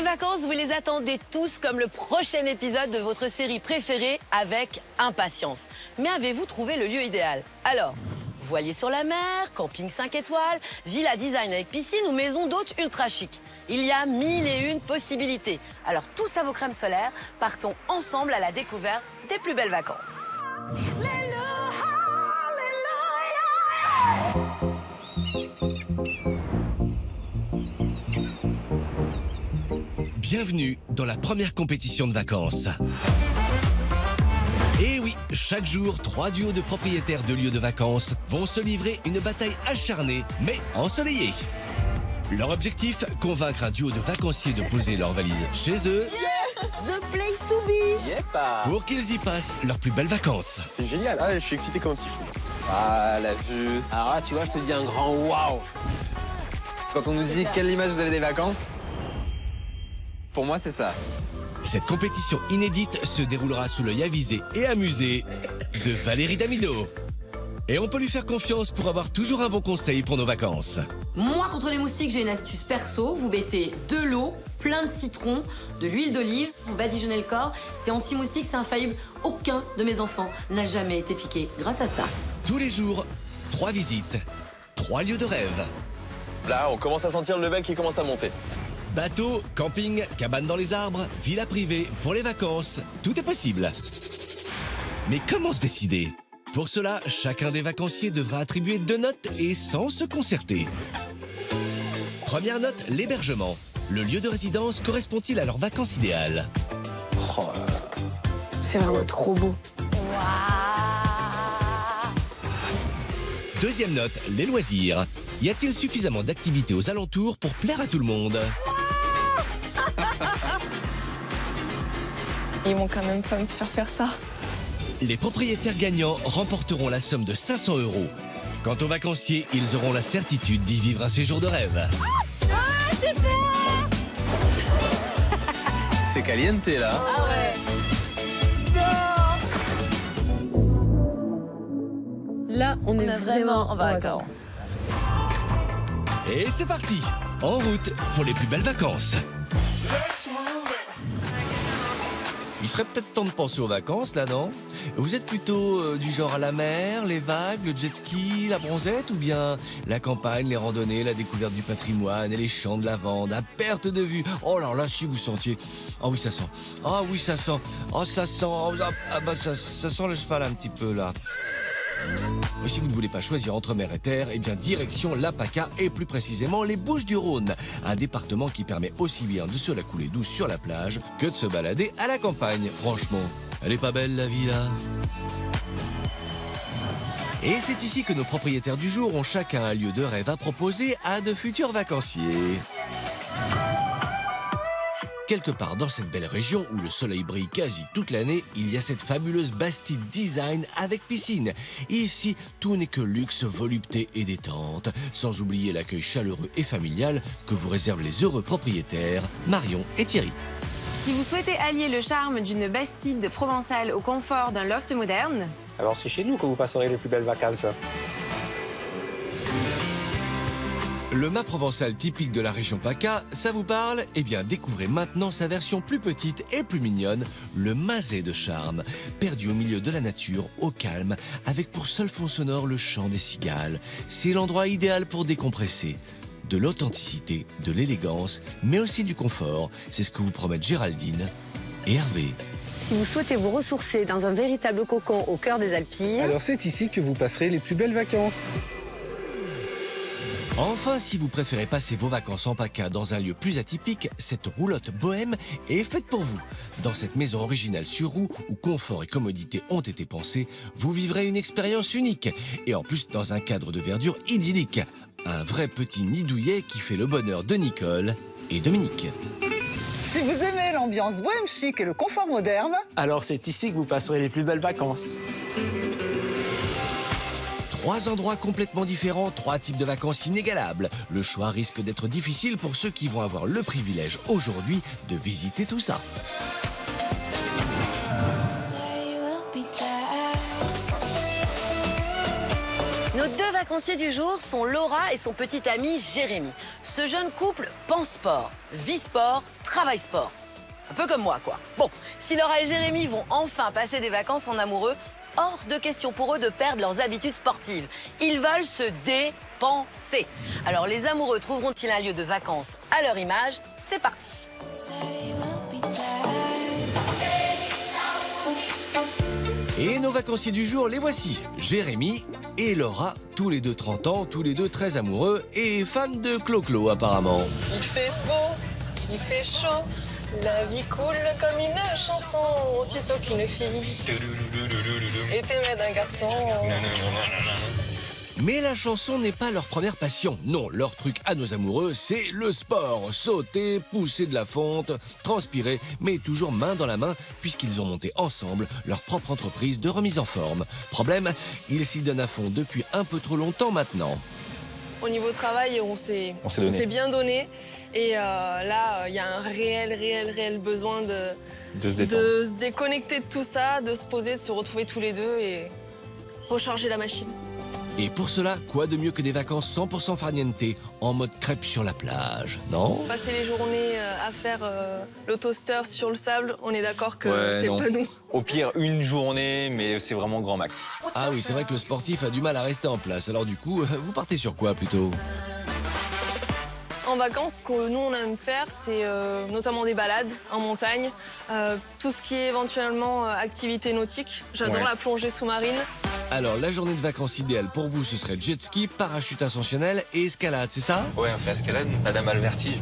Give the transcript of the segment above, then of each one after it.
Les vacances, vous les attendez tous comme le prochain épisode de votre série préférée avec impatience. Mais avez-vous trouvé le lieu idéal? Alors, voilier sur la mer, camping 5 étoiles, villa design avec piscine ou maison d'hôte ultra chic. Il y a 1001 possibilités. Alors tous à vos crèmes solaires, partons ensemble à la découverte des plus belles vacances. Bienvenue dans la première compétition de vacances. Et oui, chaque jour, 3 duos de propriétaires de lieux de vacances vont se livrer une bataille acharnée, mais ensoleillée. Leur objectif, convaincre un duo de vacanciers de poser leurs valises chez eux. Yeah, the place to be. Yepa. Pour qu'ils y passent leurs plus belles vacances. C'est génial, ah, je suis excité comme un petit fou. Ah, la vue. Alors là, tu vois, je te dis un grand waouh. Quand on nous dit quelle image vous avez des vacances, pour moi, c'est ça. Cette compétition inédite se déroulera sous l'œil avisé et amusé de Valérie Damido. Et on peut lui faire confiance pour avoir toujours un bon conseil pour nos vacances. Moi, contre les moustiques, j'ai une astuce perso. Vous mettez de l'eau, plein de citron, de l'huile d'olive, vous badigeonnez le corps. C'est anti-moustique, c'est infaillible. Aucun de mes enfants n'a jamais été piqué grâce à ça. Tous les jours, 3 visites, 3 lieux de rêve. Là, on commence à sentir le level qui commence à monter. Bateau, camping, cabane dans les arbres, villa privée, pour les vacances, tout est possible. Mais comment se décider? Pour cela, chacun des vacanciers devra attribuer 2 notes et sans se concerter. Première note, l'hébergement. Le lieu de résidence correspond-il à leurs vacances idéales? C'est vraiment trop beau. Deuxième note, les loisirs. Y a-t-il suffisamment d'activités aux alentours pour plaire à tout le monde? Ils vont quand même pas me faire ça. Les propriétaires gagnants remporteront la somme de 500 €. Quant aux vacanciers, ils auront la certitude d'y vivre un séjour de rêve. C'est caliente, là. Là, on est vraiment en vacances. Et c'est parti! En route pour les plus belles vacances. Il serait peut-être temps de penser aux vacances, là, non? Vous êtes plutôt du genre à la mer, les vagues, le jet ski, la bronzette, ou bien la campagne, les randonnées, la découverte du patrimoine et les champs de lavande à perte de vue? Oh là là, si vous sentiez... Ah oui, ça sent. Ah oui, ça sent. Oh, ça sent. Ah bah, ça sent le cheval un petit peu, là. Mais si vous ne voulez pas choisir entre mer et terre, eh bien direction la PACA et plus précisément les Bouches-du-Rhône, un département qui permet aussi bien de se la couler douce sur la plage que de se balader à la campagne. Franchement, elle est pas belle la vie là? Et c'est ici que nos propriétaires du jour ont chacun un lieu de rêve à proposer à de futurs vacanciers. Quelque part dans cette belle région où le soleil brille quasi toute l'année, il y a cette fabuleuse Bastide Design avec piscine. Ici, tout n'est que luxe, volupté et détente, sans oublier l'accueil chaleureux et familial que vous réservent les heureux propriétaires Marion et Thierry. Si vous souhaitez allier le charme d'une Bastide provençale au confort d'un loft moderne, Alors c'est chez nous que vous passerez les plus belles vacances. Le mât provençal typique de la région PACA, ça vous parle? Eh bien, découvrez maintenant sa version plus petite et plus mignonne, le Mazet de charme. Perdu au milieu de la nature, au calme, avec pour seul fond sonore le chant des cigales. C'est l'endroit idéal pour décompresser. De l'authenticité, de l'élégance, mais aussi du confort. C'est ce que vous promettent Géraldine et Hervé. Si vous souhaitez vous ressourcer dans un véritable cocon au cœur des Alpilles, Alors c'est ici que vous passerez les plus belles vacances. Enfin, si vous préférez passer vos vacances en PACA dans un lieu plus atypique, cette roulotte bohème est faite pour vous. Dans cette maison originale sur roue, où confort et commodité ont été pensés, vous vivrez une expérience unique. Et en plus, dans un cadre de verdure idyllique. Un vrai petit nid douillet qui fait le bonheur de Nicole et Dominique. Si vous aimez l'ambiance bohème chic et le confort moderne, Alors c'est ici que vous passerez les plus belles vacances. 3 endroits complètement différents, 3 types de vacances inégalables. Le choix risque d'être difficile pour ceux qui vont avoir le privilège aujourd'hui de visiter tout ça. Nos deux vacanciers du jour sont Laura et son petit ami Jérémy. Ce jeune couple pense sport, vit sport, travaille sport. Un peu comme moi, quoi. Bon, si Laura et Jérémy vont enfin passer des vacances en amoureux, hors de question pour eux de perdre leurs habitudes sportives. Ils veulent se dépenser. Alors, les amoureux trouveront-ils un lieu de vacances à leur image? C'est parti. Et nos vacanciers du jour, les voici. Jérémy et Laura, tous les deux 30 ans, tous les deux très amoureux et fans de Clo-Clo apparemment. Il fait beau, il fait chaud, la vie coule comme une chanson, aussitôt qu'une fille est aimée d'un garçon. Mais la chanson n'est pas leur première passion. Non, leur truc à nos amoureux, c'est le sport. Sauter, pousser de la fonte, transpirer, mais toujours main dans la main, puisqu'ils ont monté ensemble leur propre entreprise de remise en forme. Problème, ils s'y donnent à fond depuis un peu trop longtemps maintenant. Au niveau travail, on s'est bien donné. Et là, il y a un réel besoin de se déconnecter de tout ça, de se poser, de se retrouver tous les deux et recharger la machine. Et pour cela, quoi de mieux que des vacances 100% farniente, en mode crêpe sur la plage, non? Passer les journées à faire le toaster sur le sable, on est d'accord que c'est pas nous. Au pire, une journée, mais c'est vraiment grand max. Ah oui, c'est vrai que le sportif a du mal à rester en place. Alors du coup, vous partez sur quoi plutôt? En vacances, ce que nous, on aime faire, c'est notamment des balades en montagne, tout ce qui est éventuellement activité nautique. J'adore la plongée sous-marine. Alors, la journée de vacances idéale pour vous, ce serait jet ski, parachute ascensionnel et escalade, c'est ça? Ouais, on fait escalade, madame a le vertige.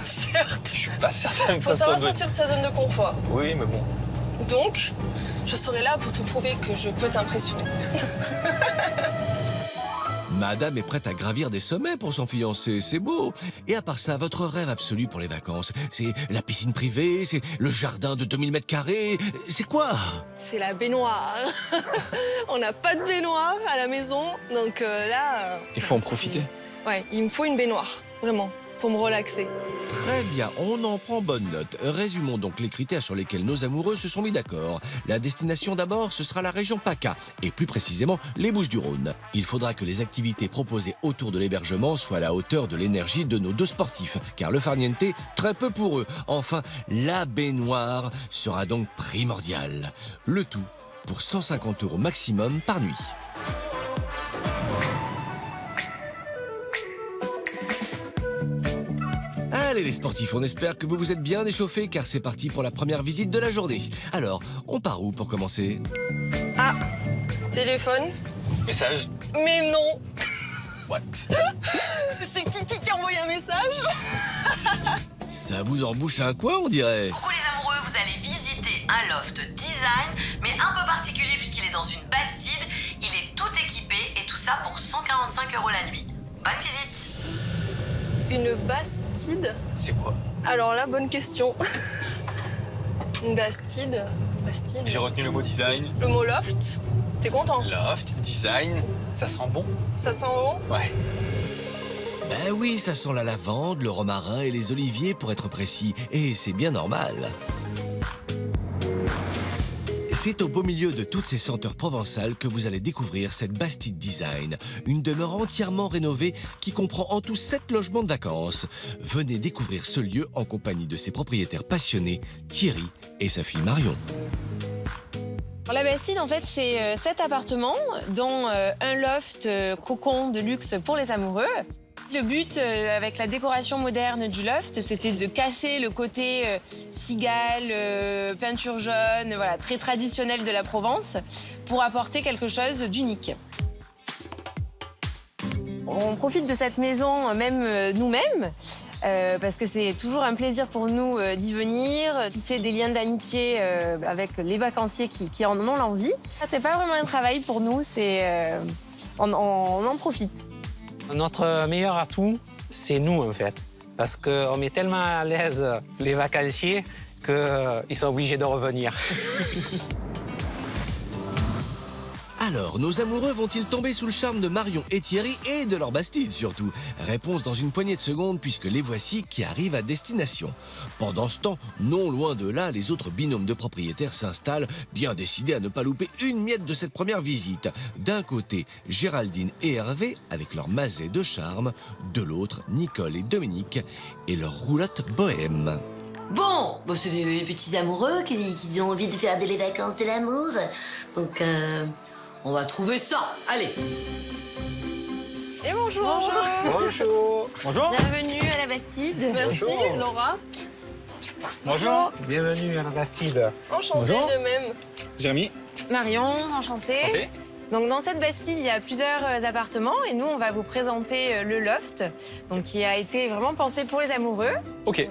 Certes. Je suis pas certain que Faut ça savoir soit... sortir de sa zone de confort. Oui, mais bon. Donc, je serai là pour te prouver que je peux t'impressionner. Madame est prête à gravir des sommets pour son fiancé, c'est beau. Et à part ça, votre rêve absolu pour les vacances, c'est la piscine privée, c'est le jardin de 2000 mètres carrés, c'est quoi? C'est la baignoire. On n'a pas de baignoire à la maison, donc là... Il faut en profiter. Ouais, il me faut une baignoire, vraiment, pour me relaxer. Très bien, on en prend bonne note. Résumons donc les critères sur lesquels nos amoureux se sont mis d'accord. La destination d'abord, ce sera la région PACA, et plus précisément les Bouches-du-Rhône. Il faudra que les activités proposées autour de l'hébergement soient à la hauteur de l'énergie de nos deux sportifs, car le farniente, très peu pour eux. Enfin, la baignoire sera donc primordiale. Le tout pour 150 € maximum par nuit. Allez les sportifs, on espère que vous vous êtes bien échauffés car c'est parti pour la première visite de la journée. Alors, on part où pour commencer? Ah, téléphone. Message. Mais non. What? C'est qui a envoyé un message? Ça vous embouche un coin, on dirait. Coucou les amoureux, vous allez visiter un loft design, mais un peu particulier puisqu'il est dans une bastide. Il est tout équipé et tout ça pour 145 € la nuit. Bonne visite. Une bastide? C'est quoi? Alors là, bonne question. Une bastide. J'ai retenu le mot design. Le mot loft. T'es content? Loft, design, ça sent bon? Ça sent bon? Ouais. Ben oui, ça sent la lavande, le romarin et les oliviers pour être précis. Et c'est bien normal. C'est au beau milieu de toutes ces senteurs provençales que vous allez découvrir cette Bastide Design, une demeure entièrement rénovée qui comprend en tout 7 logements de vacances. Venez découvrir ce lieu en compagnie de ses propriétaires passionnés, Thierry et sa fille Marion. La Bastide, en fait, c'est 7 appartements, dont un loft cocon de luxe pour les amoureux. Le but, avec la décoration moderne du loft, c'était de casser le côté cigale, peinture jaune, voilà, très traditionnel de la Provence, pour apporter quelque chose d'unique. On profite de cette maison, même nous-mêmes, parce que c'est toujours un plaisir pour nous d'y venir, tisser des liens d'amitié avec les vacanciers qui en ont l'envie. C'est pas vraiment un travail pour nous, on en profite. Notre meilleur atout, c'est nous, en fait. Parce qu'on met tellement à l'aise les vacanciers qu'ils sont obligés de revenir. Alors, nos amoureux vont-ils tomber sous le charme de Marion et Thierry et de leur Bastide surtout? Réponse dans une poignée de secondes puisque les voici qui arrivent à destination. Pendant ce temps, non loin de là, les autres binômes de propriétaires s'installent, bien décidés à ne pas louper une miette de cette première visite. D'un côté, Géraldine et Hervé avec leur mazet de charme, de l'autre, Nicole et Dominique et leur roulotte bohème. Bon, c'est des petits amoureux qui ont envie de faire des vacances de l'amour. Donc, on va trouver ça. Allez. Et bonjour. Bonjour. Bonjour. Bienvenue à la Bastide. Merci, Laura. Bonjour. Bienvenue à la Bastide. Enchantée Bonjour. de même. Jérémy. Marion, enchantée. Santé. Donc dans cette Bastide, il y a plusieurs appartements et nous, on va vous présenter le loft, donc qui a été vraiment pensé pour les amoureux. Ok.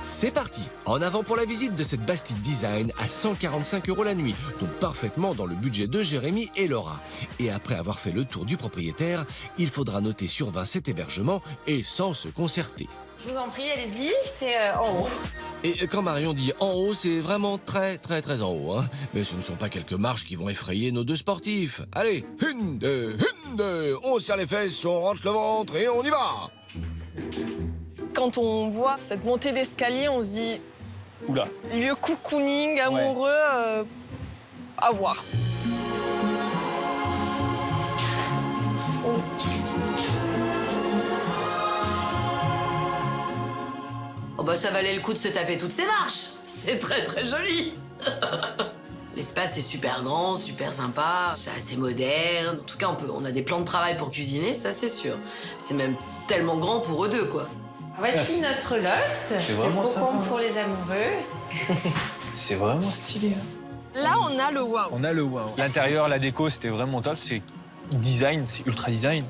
C'est parti. En avant pour la visite de cette Bastide Design à 145 € la nuit, donc parfaitement dans le budget de Jérémy et Laura. Et après avoir fait le tour du propriétaire, il faudra noter sur 20 cet hébergement et sans se concerter. Je vous en prie, allez-y, c'est en haut. Et quand Marion dit en haut, c'est vraiment très en haut. Hein. Mais ce ne sont pas quelques marches qui vont effrayer nos deux sportifs. Allez, une, deux, on serre les fesses, on rentre le ventre et on y va. Quand on voit cette montée d'escalier, on se dit Oula. lieu cocooning, amoureux, à voir. Oh bah ça valait le coup de se taper toutes ces marches. C'est très joli. L'espace est super grand, super sympa, c'est assez moderne. En tout cas, on a des plans de travail pour cuisiner, ça c'est sûr. C'est même tellement grand pour eux deux, quoi. Voici notre loft, C'est vraiment le cocon sympa. pour les amoureux. C'est vraiment stylé. Là, on a le waouh. On a le wow. L'intérieur, la déco, c'était vraiment top. C'est design, c'est ultra design.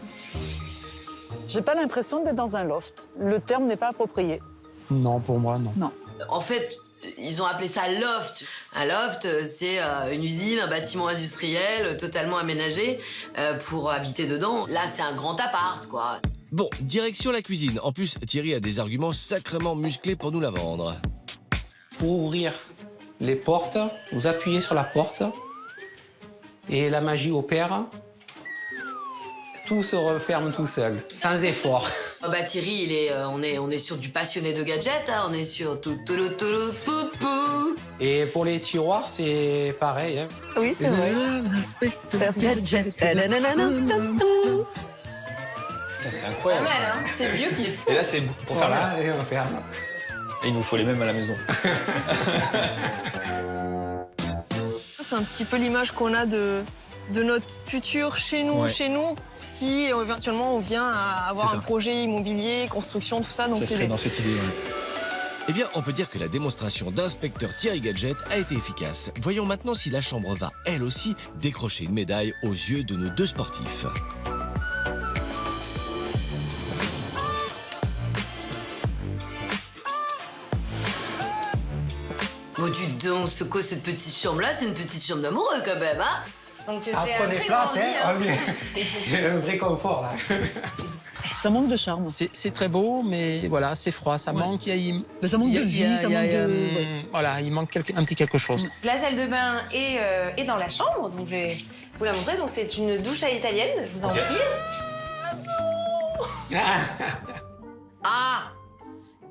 J'ai pas l'impression d'être dans un loft. Le terme n'est pas approprié. Non, pour moi, non. Non. En fait, ils ont appelé ça loft. Un loft, c'est une usine, un bâtiment industriel totalement aménagé pour habiter dedans. Là, c'est un grand appart, quoi. Bon, direction la cuisine. En plus, Thierry a des arguments sacrément musclés pour nous la vendre. Pour ouvrir les portes, vous appuyez sur la porte et la magie opère. Tout se referme tout seul, sans effort. Oh bah Thierry, on est sur du passionné de gadgets, hein. On est sur tout poupou. Et pour les tiroirs, c'est pareil. Hein. Oui, c'est vrai. Putain, c'est Pas incroyable. mal, hein, c'est beautiful. Et là, c'est pour faire là. Voilà, et on ferme. Et il nous faut les mêmes à la maison. C'est un petit peu l'image qu'on a de notre futur chez nous, Ouais. si éventuellement on vient à avoir C'est un ça. projet immobilier, construction, tout ça. Donc Ça c'est serait dans cette idée. Eh bien, on peut dire que la démonstration d'inspecteur Thierry Gadget a été efficace. Voyons maintenant si la chambre va, elle aussi, décrocher une médaille aux yeux de nos deux sportifs. Bon, dis donc, c'est quoi cette petite chambre-là? C'est une petite chambre d'amoureux, quand même, hein? Donc c'est Ah, un prenez très place, grand lit, hein. hein. C'est un vrai confort, là. Ça manque de charme. C'est très beau, mais voilà, c'est froid, ça manque. Mais ça manque de vie, ça manque de... ouais. Voilà, il manque un petit quelque chose. La salle de bain est dans la chambre, donc je vais vous la montrer. Donc c'est une douche à l'italienne, je vous en prie. Ah!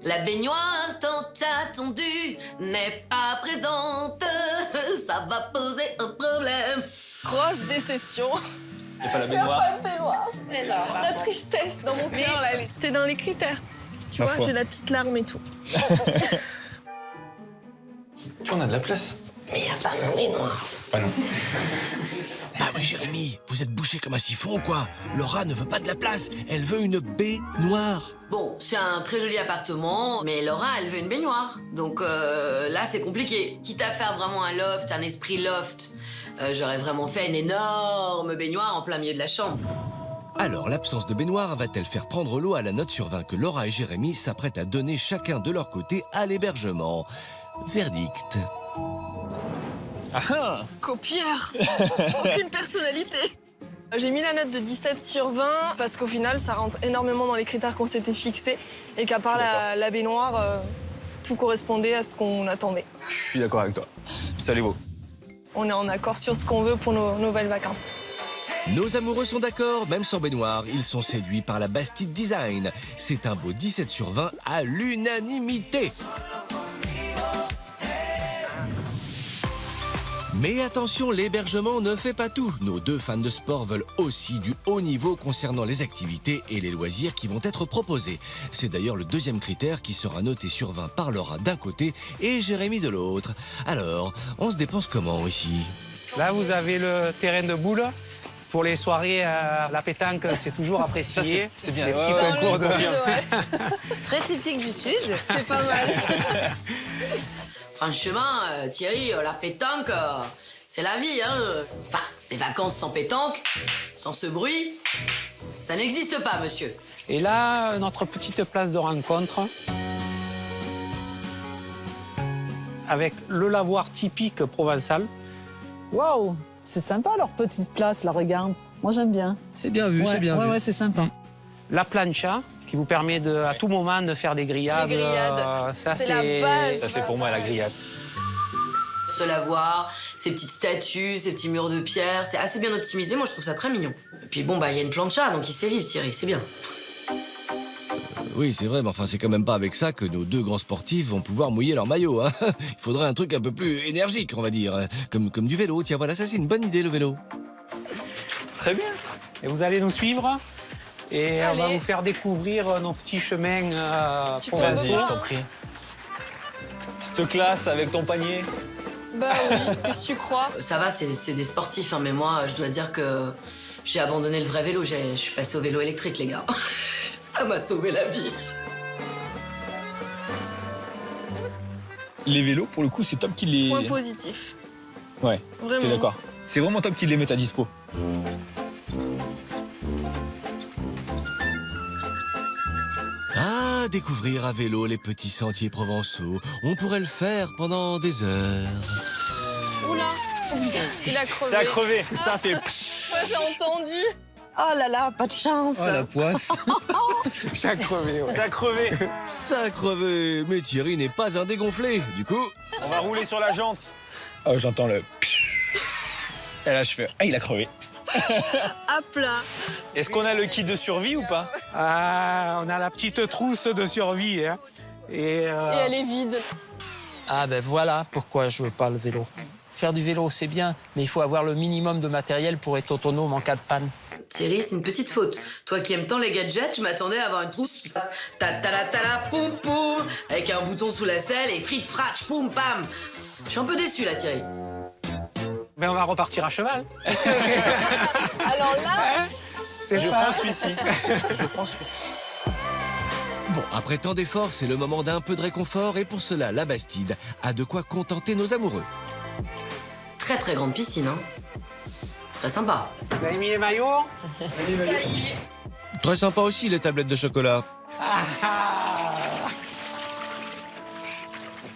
La baignoire tant attendue n'est pas présente. Ça va poser un problème. grosse déception. Il n'y a pas la Il n'y a baignoire. pas de baignoire. Mais non, La tristesse dans mon cœur, là, c'était dans les critères. Tu Ma vois, foi. j'ai la petite larme et tout. Tu vois, on a de la place. Mais il n'y a pas de baignoire. Ah non. Bah oui, Jérémy, vous êtes bouché comme un siphon ou quoi? Laura ne veut pas de la place, elle veut une baignoire. Bon, c'est un très joli appartement, mais Laura, elle veut une baignoire. Donc là, c'est compliqué. Quitte à faire vraiment un loft, un esprit loft, j'aurais vraiment fait une énorme baignoire en plein milieu de la chambre. Alors, l'absence de baignoire va-t-elle faire prendre l'eau à la note sur 20 que Laura et Jérémy s'apprêtent à donner chacun de leur côté à l'hébergement? Verdict. Ah, Copieur. Aucune personnalité. J'ai mis la note de 17 sur 20 parce qu'au final, ça rentre énormément dans les critères qu'on s'était fixés et qu'à part la baignoire, tout correspondait à ce qu'on attendait. je suis d'accord avec toi. Ça les vaut. on est en accord sur ce qu'on veut pour nos nouvelles vacances. Nos amoureux sont d'accord, même sans baignoire, ils sont séduits par la Bastide Design. C'est un beau 17 sur 20 à l'unanimité. Mais attention, l'hébergement ne fait pas tout. Nos deux fans de sport veulent aussi du haut niveau concernant les activités et les loisirs qui vont être proposés. C'est d'ailleurs le deuxième critère qui sera noté sur 20 par Laura d'un côté et Jérémy de l'autre. Alors, on se dépense comment ici? Là, vous avez le terrain de boules. Pour les soirées, la pétanque, c'est toujours apprécié. C'est bien. Les petits concours de... Très typique du Sud. C'est pas mal. Franchement, Thierry, la pétanque, c'est la vie, hein. Enfin, les vacances sans pétanque, sans ce bruit, ça n'existe pas, monsieur. Et là, notre petite place de rencontre. Avec le lavoir typique provençal. Waouh, c'est sympa leur petite place, là, regarde. Moi, j'aime bien. C'est bien vu, c'est bien vu. Ouais, c'est sympa. La plancha, qui vous permet à tout moment de faire des grillades. Les grillades, ça, c'est la base. Ça, c'est pour moi la grillade. Ce lavoir, ces petites statues, ces petits murs de pierre, c'est assez bien optimisé. Moi, je trouve ça très mignon. Et puis bon, bah, il y a une plancha, donc il sait vivre, Thierry, c'est bien. Oui, c'est vrai, mais enfin, c'est quand même pas avec ça que nos deux grands sportifs vont pouvoir mouiller leur maillot. Hein. Il faudrait un truc un peu plus énergique, on va dire. Comme du vélo. Tiens, voilà, ça, c'est une bonne idée, le vélo. Très bien. Et vous allez nous suivre. Et Allez. on va vous faire découvrir nos petits chemins Tu peux provençaux. Vas-y, je t'en prie. Cette classe avec ton panier. Bah oui, qu'est-ce que tu crois? Ça va, c'est des sportifs, hein, mais moi, je dois dire que j'ai abandonné le vrai vélo. Je suis passée au vélo électrique, les gars. Ça m'a sauvé la vie. Les vélos, pour le coup, c'est top qu'ils les... Point positif. Ouais, Vraiment. t'es d'accord. C'est vraiment top qu'ils les mettent à dispo. Ah, découvrir à vélo les petits sentiers provençaux. On pourrait le faire pendant des heures. Oula, il a crevé. Ça a crevé, ça a fait... Ouais, j'ai entendu. Oh là là, pas de chance. Oh, la poisse. Ça a crevé, ouais. Ça a crevé. Ça a crevé, mais Thierry n'est pas un dégonflé. Du coup, On va rouler sur la jante. Oh, j'entends le... Et là, je fais... Ah, il a crevé. À plat. Est-ce qu'on a le kit de survie ou pas? Ah, on a la petite trousse de survie. Hein. Et elle est vide. Ah ben voilà pourquoi je veux pas le vélo. Faire du vélo, c'est bien, mais il faut avoir le minimum de matériel pour être autonome en cas de panne. Thierry, c'est une petite faute. Toi qui aimes tant les gadgets, je m'attendais à avoir une trousse qui fasse ta-ta-la-ta-la, poum poum, avec un bouton sous la selle et frites, fratch, poum pam. Je suis un peu déçu là, Thierry. Mais on va repartir à cheval. Alors là, Je prends celui-ci. Je prends celui-ci. bon, après tant d'efforts, c'est le moment d'un peu de réconfort et pour cela, la Bastide a de quoi contenter nos amoureux. Très très grande piscine, hein. Très sympa. Vous avez mis les maillots? Très sympa aussi les tablettes de chocolat.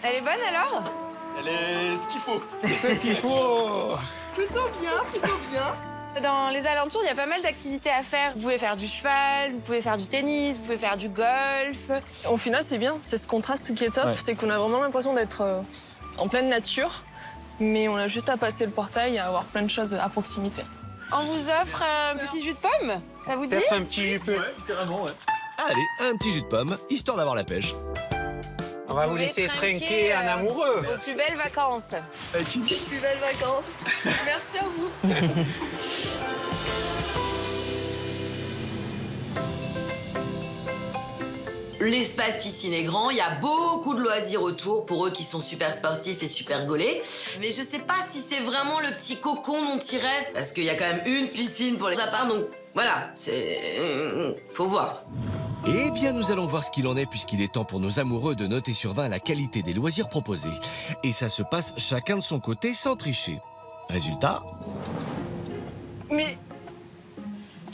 Elle est bonne alors? Elle est ce qu'il faut. Ce qu'il faut. plutôt bien, plutôt bien. Dans les alentours, il y a pas mal d'activités à faire. Vous pouvez faire du cheval, vous pouvez faire du tennis, vous pouvez faire du golf. Au final, c'est bien. C'est ce contraste qui est top. Ouais. C'est qu'on a vraiment l'impression d'être en pleine nature. Mais on a juste à passer le portail et à avoir plein de choses à proximité. On vous offre un petit jus de pomme, ça vous dit? Peut-être un petit jus. carrément, ouais. Allez, un petit jus de pomme, histoire d'avoir la pêche. On va vous laisser trinquer en amoureux. Aux plus belles vacances. Plus belles vacances. Merci à vous. L'espace piscine est grand, il y a beaucoup de loisirs autour pour eux qui sont super sportifs et super gaulés. Mais je sais pas si c'est vraiment le petit cocon dont ils rêvent, parce qu'il y a quand même une piscine pour les apparts, donc voilà, faut voir. Eh bien, nous allons voir ce qu'il en est puisqu'il est temps pour nos amoureux de noter sur 20 la qualité des loisirs proposés. Et ça se passe chacun de son côté sans tricher. Résultat, Mais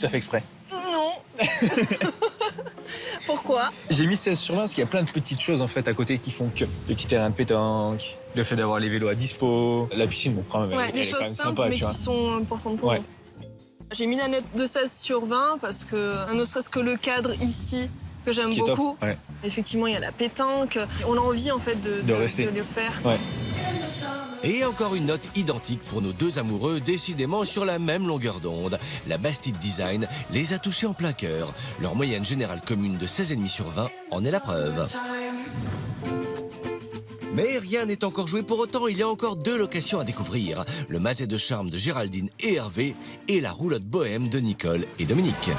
Tu as fait exprès. non. Pourquoi? J'ai mis 16 sur 20 parce qu'il y a plein de petites choses en fait à côté qui font que le petit terrain de pétanque, le fait d'avoir les vélos à dispo, la piscine, bon quand même, Ouais, elle des est quand choses même simples, sympa, mais tu vois. qui sont importantes pour Ouais. nous. J'ai mis la note de 16 sur 20 parce que, ne serait-ce que le cadre ici, que j'aime Qui est top, beaucoup. ouais. Effectivement, il y a la pétanque. On a envie, en fait, de rester. le faire. Ouais. Et encore une note identique pour nos deux amoureux, décidément sur la même longueur d'onde. La Bastide Design les a touchés en plein cœur. Leur moyenne générale commune de 16,5 sur 20 en est la preuve. Mais rien n'est encore joué pour autant, il y a encore 2 locations à découvrir. Le Mazet de charme de Géraldine et Hervé et la roulotte bohème de Nicole et Dominique.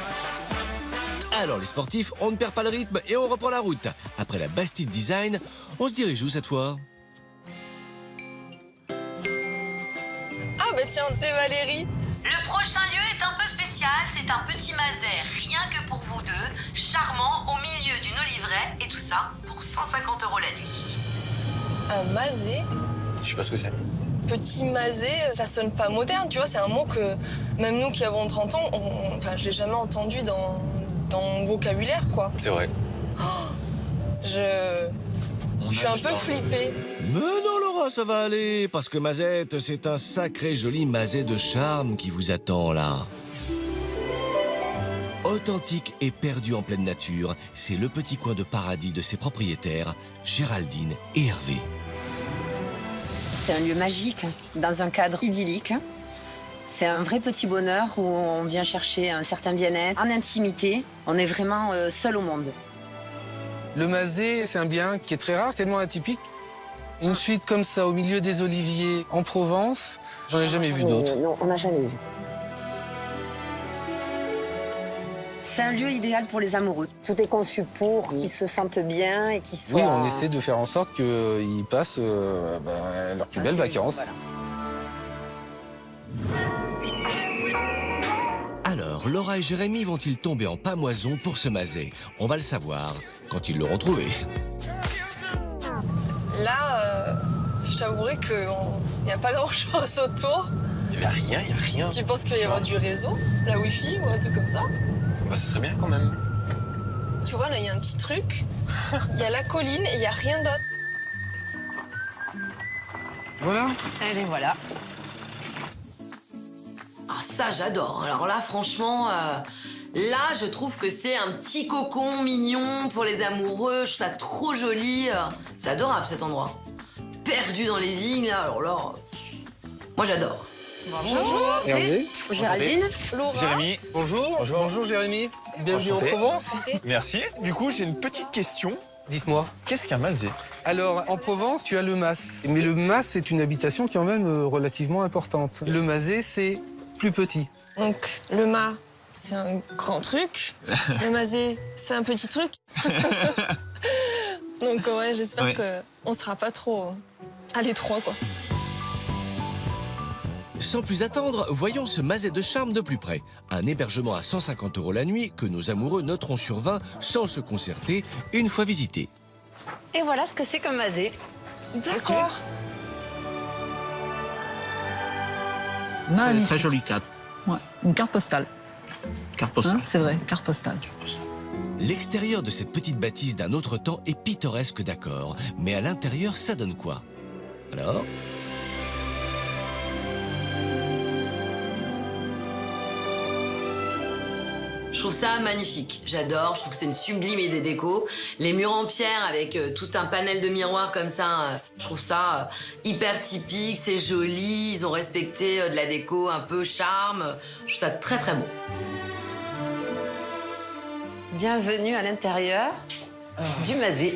Alors les sportifs, on ne perd pas le rythme et on reprend la route. Après la Bastide Design, on se dirige où cette fois? Ah bah tiens, c'est Valérie. Le prochain lieu est un peu spécial, c'est un petit mazet, rien que pour vous deux, charmant, au milieu d'une oliveraie, et tout ça pour 150 € la nuit. Un mazet? Je sais pas ce que c'est. Petit mazet, ça sonne pas moderne, tu vois, c'est un mot que même nous qui avons 30 ans, enfin je l'ai jamais entendu dans mon vocabulaire, quoi. C'est vrai. Je suis un peu flippée. Mais non Laura, ça va aller, parce que Mazette, c'est un sacré joli mazet de charme qui vous attend là. Authentique et perdu en pleine nature, c'est le petit coin de paradis de ses propriétaires, Géraldine et Hervé. C'est un lieu magique, dans un cadre idyllique. C'est un vrai petit bonheur où on vient chercher un certain bien-être, en intimité. On est vraiment seul au monde. Le mazet, c'est un bien qui est très rare, tellement atypique. Une suite comme ça, au milieu des oliviers, en Provence, j'en ai jamais vu d'autres. Non, on n'a jamais vu. C'est un lieu idéal pour les amoureux. Tout est conçu pour qu'ils se sentent bien et qu'ils soient... Oui, on essaie de faire en sorte qu'ils passent leurs plus belles vacances. Voilà. Alors, Laura et Jérémy vont-ils tomber en pamoison pour ce mazet? On va le savoir quand ils l'auront trouvé. Là, je t'avouerai qu'il n'y a pas grand-chose autour. Il y a rien. Tu penses qu'il va y avoir du réseau, la Wi-Fi ou un truc comme ça? Bah, ce serait bien quand même. Tu vois, là, il y a un petit truc. Il y a la colline et il n'y a rien d'autre. Voilà. Allez, voilà. Ah ça j'adore, alors là franchement, là je trouve que c'est un petit cocon mignon pour les amoureux, je trouve ça trop joli, c'est adorable cet endroit. Perdu dans les vignes là, alors là, moi j'adore. Bonjour. Hervé. Géraldine. Laura. Jérémy. Bonjour. Bonjour Jérémy. Bienvenue Enchanté. en Provence. Merci. Du coup, j'ai une petite question. Dites-moi. Qu'est-ce qu'un mazet? Alors, en Provence, tu as le mas. Mais le mas, c'est une habitation qui est quand même relativement importante. Le mazet, c'est plus petit. Donc, le mât, c'est un grand truc. Le mazet, c'est un petit truc. Donc, ouais, j'espère qu'on sera pas trop à l'étroit, quoi. Sans plus attendre, voyons ce mazet de charme de plus près. Un hébergement à 150 € la nuit que nos amoureux noteront sur 20 sans se concerter une fois visité. Et voilà ce que c'est qu'un mazet. D'accord. Magnifique. Très jolie carte. Ouais, une carte postale. Carte postale. Hein, c'est vrai, carte postale. L'extérieur de cette petite bâtisse d'un autre temps est pittoresque d'accord, mais à l'intérieur, ça donne quoi? Alors? Je trouve ça magnifique, j'adore, je trouve que c'est une sublime idée déco. Les murs en pierre avec tout un panel de miroirs comme ça, je trouve ça hyper typique, c'est joli, ils ont respecté de la déco un peu charme, je trouve ça très très beau. Bienvenue à l'intérieur du mazet.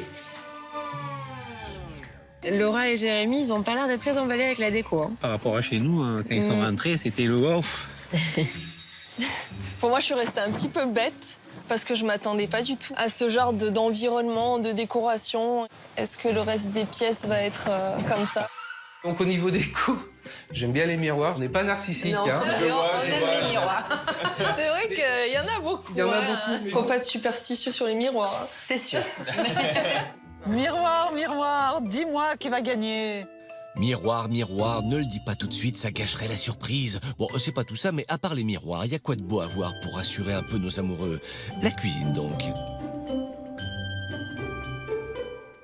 Laura et Jérémy, ils ont pas l'air d'être très emballés avec la déco. Par rapport à chez nous, quand ils sont rentrés, c'était le wow. Pour moi, je suis restée un petit peu bête parce que je m'attendais pas du tout à ce genre d'environnement, de décoration. Est-ce que le reste des pièces va être comme ça? Donc, au niveau des coûts, j'aime bien les miroirs. On n'est pas narcissique. Non, hein. on aime les miroirs. C'est vrai qu'il y en a beaucoup. Il y en a beaucoup. Faut pas être superstitieux sur les miroirs. C'est sûr. Miroir, miroir, dis-moi qui va gagner. Miroir, miroir, ne le dis pas tout de suite, ça gâcherait la surprise. Bon, c'est pas tout ça, mais à part les miroirs, il y a quoi de beau à voir pour rassurer un peu nos amoureux? La cuisine, donc.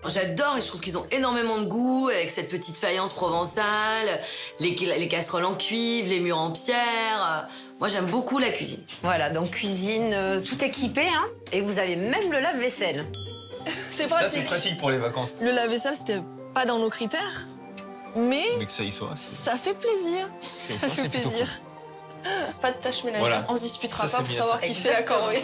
J'adore et je trouve qu'ils ont énormément de goût avec cette petite faïence provençale, les casseroles en cuivre, les murs en pierre. Moi, j'aime beaucoup la cuisine. Voilà, donc cuisine tout équipé, hein. Et vous avez même le lave-vaisselle. C'est Ça, pratique. c'est pratique pour les vacances. Le lave-vaisselle, c'était pas dans nos critères. Mais que ça y soit. ça fait plaisir. Ça fait plaisir. Pas de tâches ménagères. Voilà. On se disputera Ça, pas c'est pour bien, savoir ça. qui fait la corvée.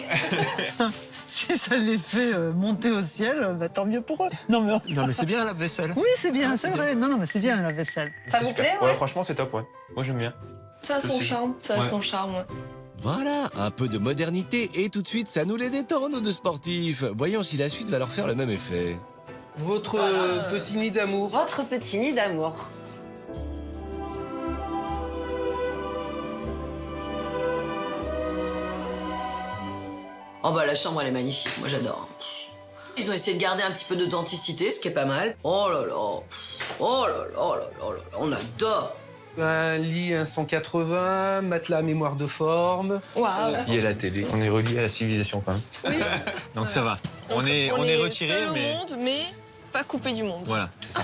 Si ça les fait monter au ciel, bah, tant mieux pour eux. Non mais c'est bien la vaisselle. oui, c'est bien, c'est vrai. Non, mais c'est bien la vaisselle. Ça vous plaît, Ouais, franchement, c'est top, ouais. Moi, j'aime bien. Ça a son charme. Ça a son charme. Voilà, un peu de modernité et tout de suite, ça nous les détend, nos deux sportifs. Voyons si la suite va leur faire le même effet. Votre petit nid d'amour. Votre petit nid d'amour. Oh bah la chambre elle est magnifique, moi j'adore. Ils ont essayé de garder un petit peu d'authenticité, ce qui est pas mal. Oh là là, oh là là, oh là là, oh là là, on adore. Un lit 180, matelas à mémoire de forme. Waouh. Il y a la télé. On est relié à la civilisation quand même. Oui. Donc ça va. On est retiré, seul mais... au monde, mais pas coupé du monde. Voilà, c'est ça.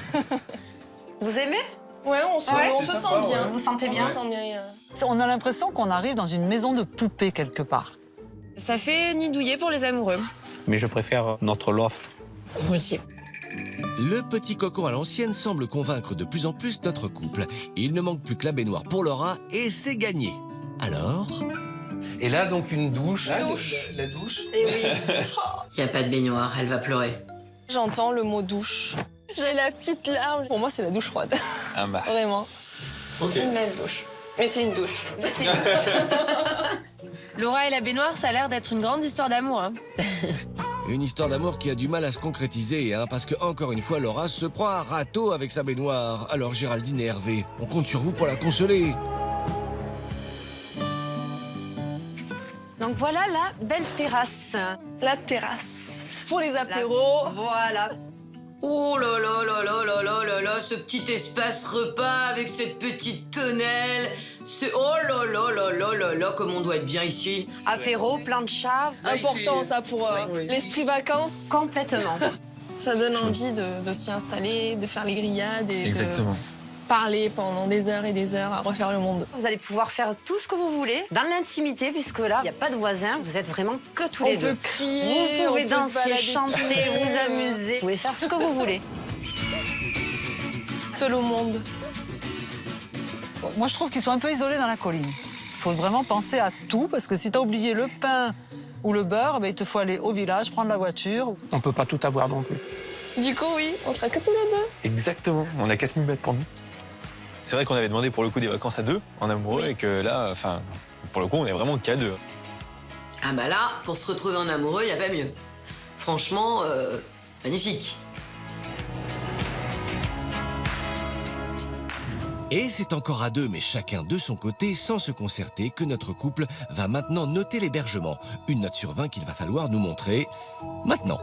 Vous aimez? Ouais, on se sent bien. Vous vous sentez bien? On se sent bien. On a l'impression qu'on arrive dans une maison de poupée quelque part. Ça fait nid douillet pour les amoureux. Mais je préfère notre loft. Moi aussi. Le petit cocon à l'ancienne semble convaincre de plus en plus notre couple. Il ne manque plus que la baignoire pour Laura et c'est gagné. Alors... Et là, donc, une douche. La douche. La douche. Et oui. Y a pas de baignoire, elle va pleurer. J'entends le mot douche. J'ai la petite larme. Pour moi, c'est la douche froide. Ah bah. Vraiment. Ok. Une belle douche. Mais c'est une douche. Laura et la baignoire, ça a l'air d'être une grande histoire d'amour. Hein. Une histoire d'amour qui a du mal à se concrétiser, hein, parce que, encore une fois, Laura se prend un râteau avec sa baignoire. Alors, Géraldine et Hervé, on compte sur vous pour la consoler. Donc voilà la belle terrasse. La terrasse. Pour les apéros. Voilà. Oh là là là là là là là là, ce petit espace repas avec cette petite tonnelle. Oh là là là là là là, comme on doit être bien ici. Apéro, plein de chats. Important ça pour l'esprit vacances. Complètement. Ça donne envie de s'y installer, de faire les grillades et Exactement. de parler pendant des heures et des heures à refaire le monde. Vous allez pouvoir faire tout ce que vous voulez dans l'intimité, puisque là, il n'y a pas de voisins, vous êtes vraiment que tous les deux. On peut crier, vous pouvez on peut se danser, balader chanter, vous amuser. Vous pouvez faire ce que vous voulez. Seul au monde. Moi, je trouve qu'ils sont un peu isolés dans la colline. Il faut vraiment penser à tout, parce que si tu as oublié le pain ou le beurre, ben, il te faut aller au village, prendre la voiture. On peut pas tout avoir non plus. Du coup, oui, on sera que tous les deux. Exactement. On a 4000 mètres pour nous. C'est vrai qu'on avait demandé pour le coup des vacances à deux, en amoureux, et que là, enfin, pour le coup, on est vraiment qu'à deux. Ah bah là, pour se retrouver en amoureux, y a pas mieux. Franchement, magnifique. Et c'est encore à deux, mais chacun de son côté, sans se concerter, que notre couple va maintenant noter l'hébergement. Une note sur 20 qu'il va falloir nous montrer maintenant.